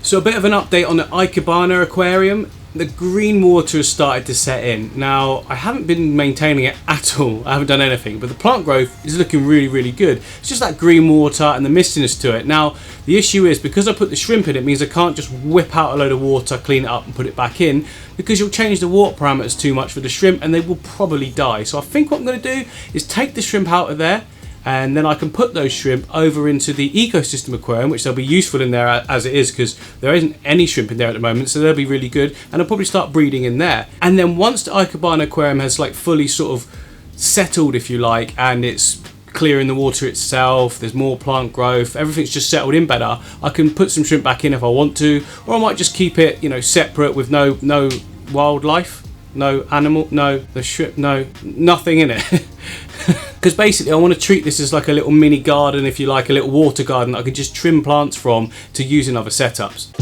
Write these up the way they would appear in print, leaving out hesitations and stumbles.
So a bit of an update on the Ikebana Aquarium. The green water has started to set in. Now, I haven't been maintaining it at all. I haven't done anything, but the plant growth is looking really, really good. It's just that green water and the mistiness to it. Now, the issue is because I put the shrimp in, it means I can't just whip out a load of water, clean it up and put it back in, because you'll change the water parameters too much for the shrimp and they will probably die. So I think what I'm going to do is take the shrimp out of there, and then I can put those shrimp over into the ecosystem aquarium, which they'll be useful in there as it is, because there isn't any shrimp in there at the moment, so they'll be really good, and I'll probably start breeding in there. And then once the Ikebana Aquarium has like fully sort of settled, if you like, and it's clearing the water itself, there's more plant growth, everything's just settled in better, I can put some shrimp back in if I want to, or I might just keep it, you know, separate with no wildlife, no animal, no the shrimp, no nothing in it. Because basically I want to treat this as like a little mini garden, if you like, a little water garden that I can just trim plants from to use in other setups.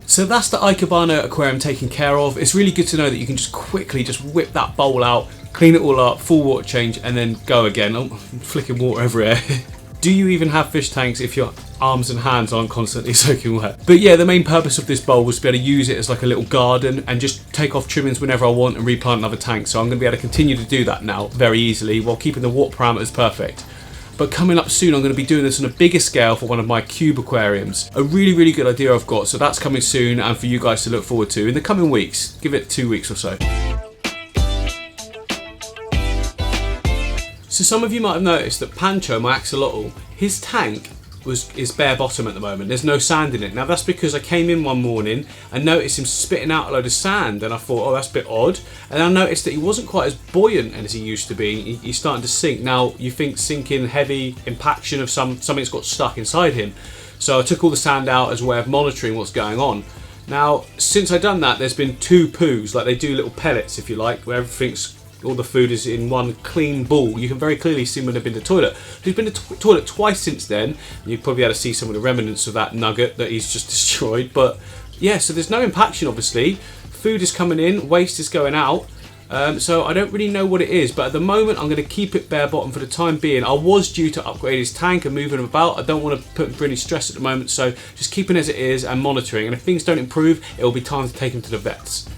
So that's the Ikebana Aquarium taken care of. It's really good to know that you can just quickly just whip that bowl out, clean it all up, full water change, and then go again. Oh, I'm flicking water everywhere. Do you even have fish tanks if your arms and hands aren't constantly soaking wet? But yeah, the main purpose of this bowl was to be able to use it as like a little garden and just take off trimmings whenever I want and replant another tank. So I'm going to be able to continue to do that now very easily while keeping the water parameters perfect. But coming up soon, I'm going to be doing this on a bigger scale for one of my cube aquariums. A really, really good idea I've got, so that's coming soon and for you guys to look forward to in the coming weeks. Give it 2 weeks or so. So some of you might have noticed that Pancho, my axolotl, his tank is bare bottom at the moment. There's no sand in it. Now that's because I came in one morning and noticed him spitting out a load of sand, and I thought, oh, that's a bit odd. And I noticed that he wasn't quite as buoyant as he used to be. He's starting to sink. Now you think sinking, heavy impaction of something's got stuck inside him. So I took all the sand out as a way of monitoring what's going on. Now since I've done that, there's been 2 poos, like they do little pellets if you like, where all the food is in one clean ball. You can very clearly see when they've been to the toilet. He's been to the toilet twice since then. You've probably able to see some of the remnants of that nugget that he's just destroyed, but yeah, so there's no impaction obviously. Food is coming in, waste is going out. So I don't really know what it is, but at the moment I'm going to keep it bare bottom for the time being. I was due to upgrade his tank and moving him about. I don't want to put him through any stress at the moment, so just keeping as it is and monitoring. And if things don't improve, it will be time to take him to the vets.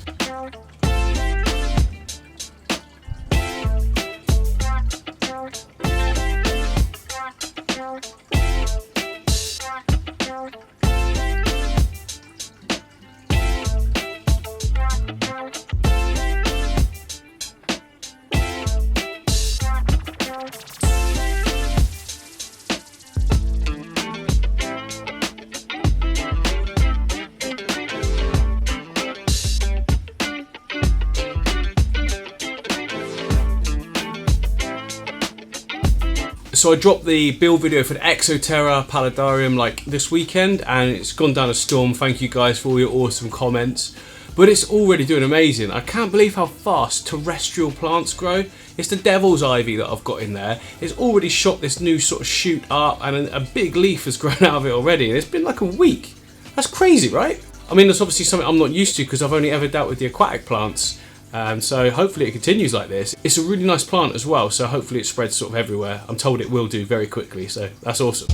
So I dropped the build video for the Exoterra Paludarium like this weekend, and it's gone down a storm. Thank you guys for all your awesome comments. But it's already doing amazing. I can't believe how fast terrestrial plants grow. It's the devil's ivy that I've got in there. It's already shot this new sort of shoot up, and a big leaf has grown out of it already. And it's been like a week. That's crazy, right? I mean, that's obviously something I'm not used to because I've only ever dealt with the aquatic plants. So hopefully it continues like this. It's a really nice plant as well, so hopefully it spreads sort of everywhere. I'm told it will do very quickly, so that's awesome.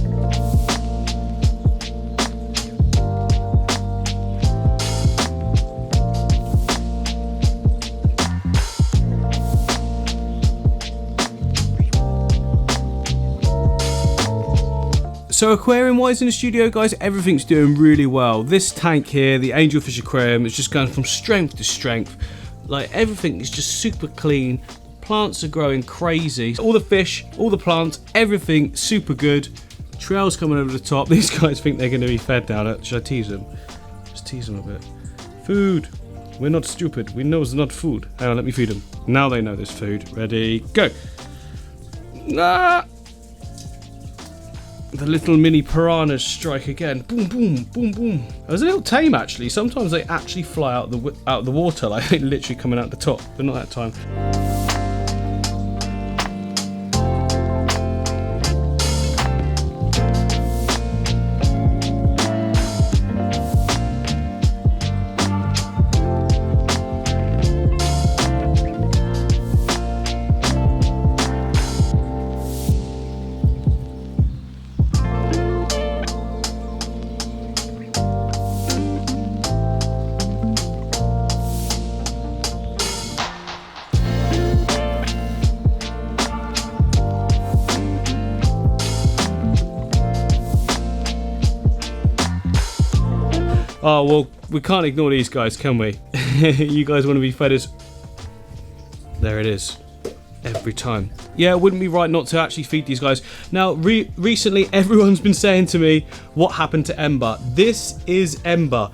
So aquarium wise in the studio guys, everything's doing really well. This tank here, the Angelfish Aquarium, is just going from strength to strength. Like everything is just super clean. Plants are growing crazy. All the fish, all the plants, everything super good. Trails coming over the top. These guys think they're going to be fed now. Should I tease them? Just tease them a bit. Food. We're not stupid. We know it's not food. Hang on, let me feed them. Now they know there's food. Ready, go. Ah! The little mini piranhas strike again. Boom, boom, boom, boom. It was a little tame actually. Sometimes they actually fly out the water, like they're literally coming out the top, but not that time. Oh, well, we can't ignore these guys, can we? You guys want to be fed as... There it is. Every time. Yeah, it wouldn't be right not to actually feed these guys. Now, recently, everyone's been saying to me, what happened to Ember? This is Ember.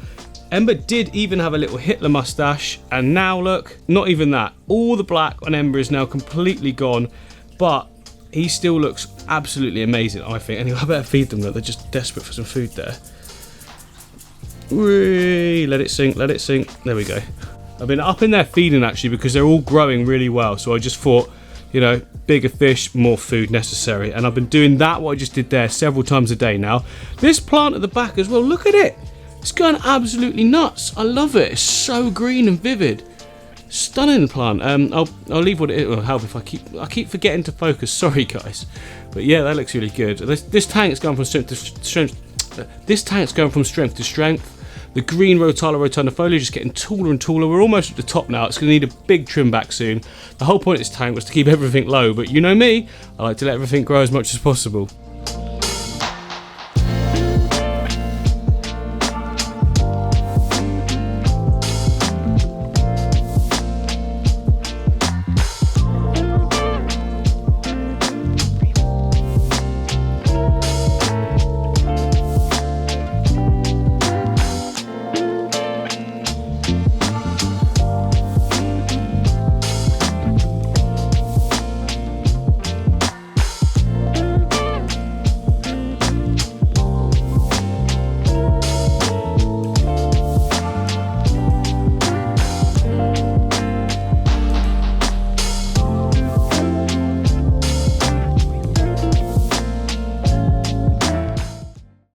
Ember did even have a little Hitler mustache, and now look, not even that. All the black on Ember is now completely gone, but he still looks absolutely amazing, I think. Anyway, I better feed them, though. They're just desperate for some food there. Whee! Let it sink, let it sink. There we go. I've been up in there feeding actually because they're all growing really well. So I just thought, you know, bigger fish, more food necessary. And I've been doing that, what I just did there, several times a day now. This plant at the back as well, look at it. It's going absolutely nuts. I love it. It's so green and vivid. Stunning plant. I'll leave what it is. Well, help if I keep forgetting to focus. Sorry guys. But yeah, that looks really good. This tank's going from strength to strength. This tank's going from strength to strength. The green Rotala rotunda foliage is getting taller and taller. We're almost at the top now. It's going to need a big trim back soon. The whole point of this tank was to keep everything low, but you know me, I like to let everything grow as much as possible.